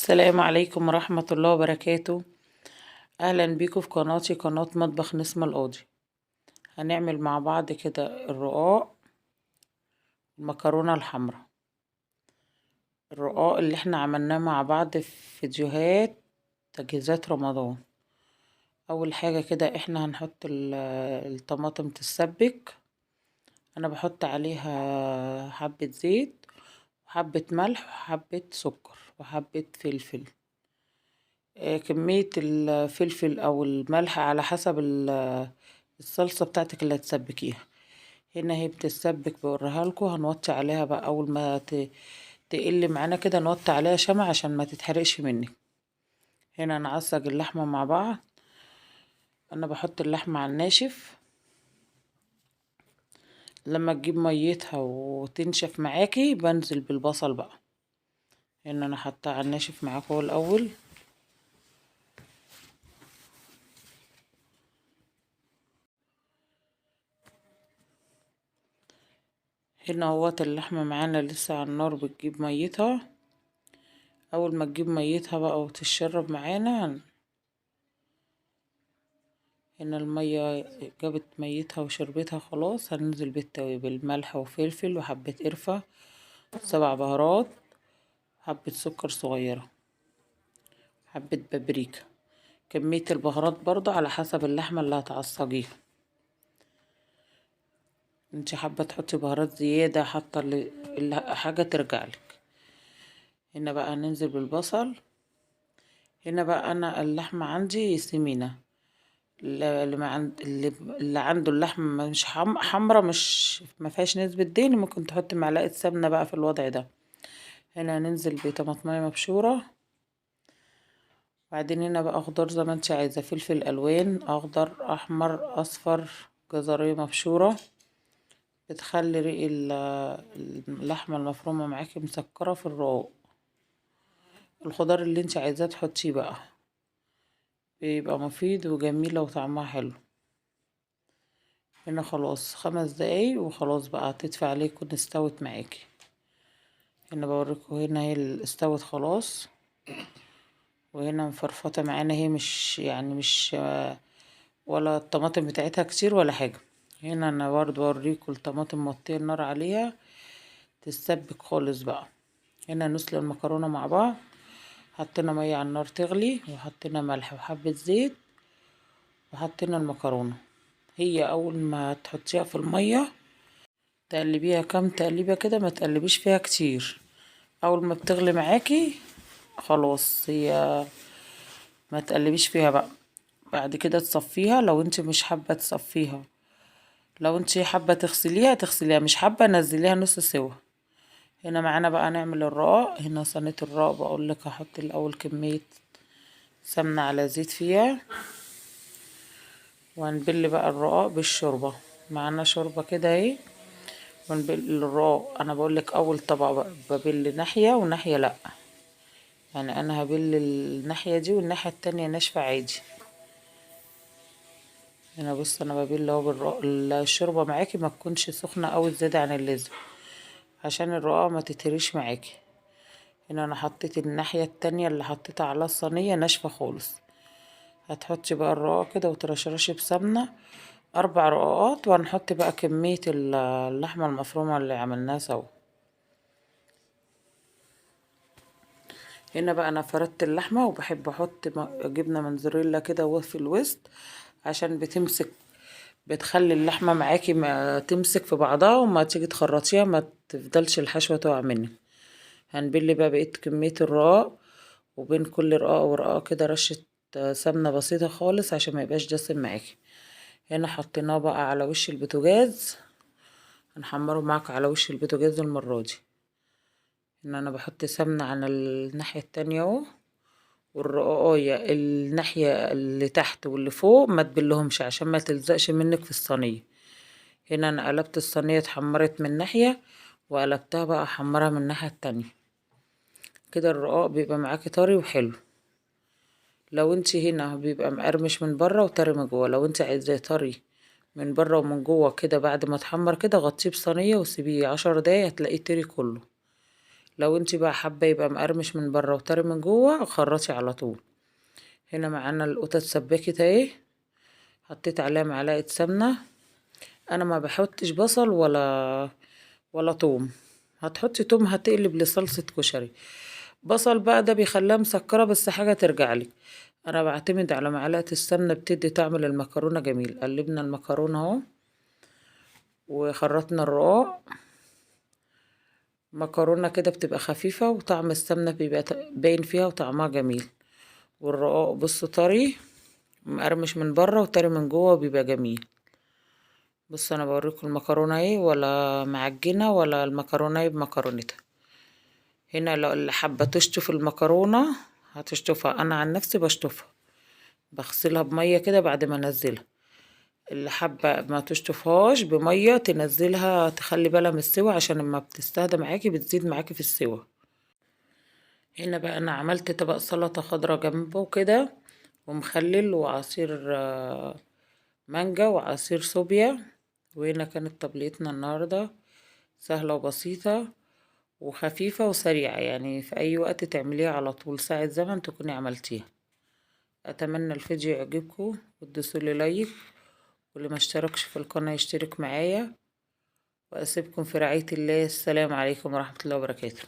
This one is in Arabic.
السلام عليكم ورحمة الله وبركاته. أهلا بيكم في قناتي، قناة مطبخ نسمة القاضي. هنعمل مع بعض كده الرقاق، المكرونة الحمراء. الرقاق اللي احنا عملناه مع بعض في فيديوهات تجهيزات رمضان. أول حاجة كده احنا هنحط الطماطم تتسبك. أنا بحط عليها حبة زيت وحبة ملح وحبة سكر وحبة فلفل. كمية الفلفل او الملح على حسب الصلصة بتاعتك اللي هتسبكيها. هنا هي بتتسبك بوريها لكم. هنوطي عليها بقى اول ما تقل معانا كده، نوطي عليها شمع عشان ما تتحرقش منك. هنا نعصج اللحمة مع بعض. انا بحط اللحمة على الناشف، لما تجيب ميتها وتنشف معاكي بنزل بالبصل بقى. هنا انا حطها على الناشف معاكم الاول. هنا اهوت اللحمة معانا لسه على النار بتجيب ميتها. اول ما تجيب ميتها بقى وتشرب معانا، هنا المية جابت ميتها وشربتها خلاص، هننزل بالتوابل ملح وفلفل وحبة قرفة، 7 بهارات، حبة سكر صغيرة، حبة بابريكا. كمية البهارات برضه على حسب اللحمة اللي هتعصجيها. انت حابة تحطي بهارات زيادة حتى حاجة ترجعلك. هنا بقى ننزل بالبصل. هنا بقى انا اللحمة عندي سمينة. اللي عنده اللحمة مش حمرا، مش ما فيهاش نسبة دهن، ممكن تحط معلقة سمنة بقى في الوضع ده. هنا هننزل بطماطمية مبشورة. بعدين هنا بقى خضار زي ما انت عايزة، فلفل الوان اخضر احمر اصفر، جزرية مبشورة، بتخلي ريق اللحمة المفرومة معاكي مسكرة في الرقاق. الخضار اللي انت عايزاه تحطيه بقى، بيبقى مفيد وجميلة وطعمها حلو. هنا خلاص 5 دقايق وخلاص بقى هتدفع عليه يكون استوت معاكي. هنا بوريكم، هنا هي استوت خلاص، وهنا مفرفطة معانا. هي مش يعني مش ولا الطماطم بتاعتها كتير ولا حاجة. هنا انا برضه بوريكم الطماطم موطيه النار عليها تتسبك خالص بقى. هنا نسلق المكرونة مع بعض. حطينا مية على النار تغلي، وحطينا ملح وحبة زيت، وحطينا المكرونة. هي اول ما تحطيها في المية تقلبيها كام تقليبة كده، ما تقلبيش فيها كتير. اول ما بتغلي معاكي خلاص، هي ما تقلبيش فيها بقى. بعد كده تصفيها لو انت مش حابة تصفيها. لو انت حابة تغسليها، مش حابة نزليها نص سوا. هنا معانا بقى نعمل الرقاق. هنا صينية الرقاق بقول لك هحط الاول كمية سمنة على زيت فيها، وهنبل بقى الرقاق بالشوربة. معانا شوربة كده اهي، ونبل الرقاق. انا بقول لك اول طبق ببل ناحية وناحية لا، يعني انا هبل الناحية دي والناحية التانية ناشفة عادي. هنا بص انا ببل اهو الشوربة معاكي ما تكونش سخنة اوي زيادة عن اللازم، عشان الرقاق ما تتهريش معاكي. هنا انا حطيت الناحية التانية اللي حطيتها على الصينية ناشفة خالص. هتحطي بقى الرقاق كده وترشرشي بسمنة 4 رقاقات، وهنحط بقى كمية اللحمة المفرومة اللي عملناها سوا. هنا بقى انا فردت اللحمة، وبحب احط جبنة موتزاريلا كده في الوسط عشان بتخلي اللحمة معاكي ما تمسك في بعضها، وما تيجي تخرطيها ما تفضلش الحشوة تقع منك. هنبل بقى بقية كمية الرقاق، وبين كل رقاق ورقاق كده رشة سمنة بسيطة خالص عشان ما يبقاش دسم معاكي. هنا حطيناه بقى على وش البوتاجاز، هنحمره معاك على وش البوتاجاز المرة دي. ان انا بحط سمنة على الناحية التانية اهو، والرقاقية الناحية اللي تحت واللي فوق ما تبلهمش عشان ما تلزقش منك في الصينية. هنا انا قلبت الصينية اتحمرت من ناحية، وقلبتها بقى احمرها من الناحية التانية. كده الرقاق بيبقى معاكي طري وحلو. لو انت هنا بيبقى مقرمش من بره وطري من جوه، لو انت عايزاه طري من بره ومن جوه كده، بعد ما اتحمر كده غطيه بصينية وسيبيه 10 دقايق هتلاقيه طري كله. لو انتي بقى حابة يبقى مقرمش من بره وطري من جوه خرطي على طول. هنا معانا القطة اتسبكت اهي، حطيت عليها معلقة سمنة. انا ما بحطش بصل ولا توم. هتحطي توم هتقلب لصلصة كشري. بصل بقى ده بيخليها مسكرة بس حاجة ترجعلك. انا بعتمد على معلقة السمنة، بتدي طعم للمكرونة جميل. قلبنا المكرونة اهو وخرطنا الرقاق. مكرونة كده بتبقى خفيفة وطعم السمنة بيبقى باين فيها وطعمها جميل. والرقاق بص طري، مقرمش من بره وطري من جوه وبيبقى جميل. بص انا بوريكم المكرونة ايه، ولا معجنة ولا المكرونة ايه بمكرونتها. هنا لو اللي حابة تشطف المكرونة هتشطفها، انا عن نفسي بشطفها، بغسلها بمية كده بعد ما انزلها. اللي حابة ما تشطفهاش بمية تنزلها، تخلي بالها من السوا عشان لما بتستهدى معاكي بتزيد معاكي في السوا. هنا بقى انا عملت طبق سلطة خضرا جنبه كده، ومخلل وعصير مانجا وعصير صوبيا. وهنا كانت طبليتنا النهاردة سهلة وبسيطة وخفيفة وسريعة، يعني في أي وقت تعمليها على طول، ساعة زمن تكوني عملتيها. أتمنى الفيديو يعجبكم وتدوسولي لايك، واللي ما اشتركش في القناة يشترك معايا، وأسيبكم في رعاية الله. السلام عليكم ورحمة الله وبركاته.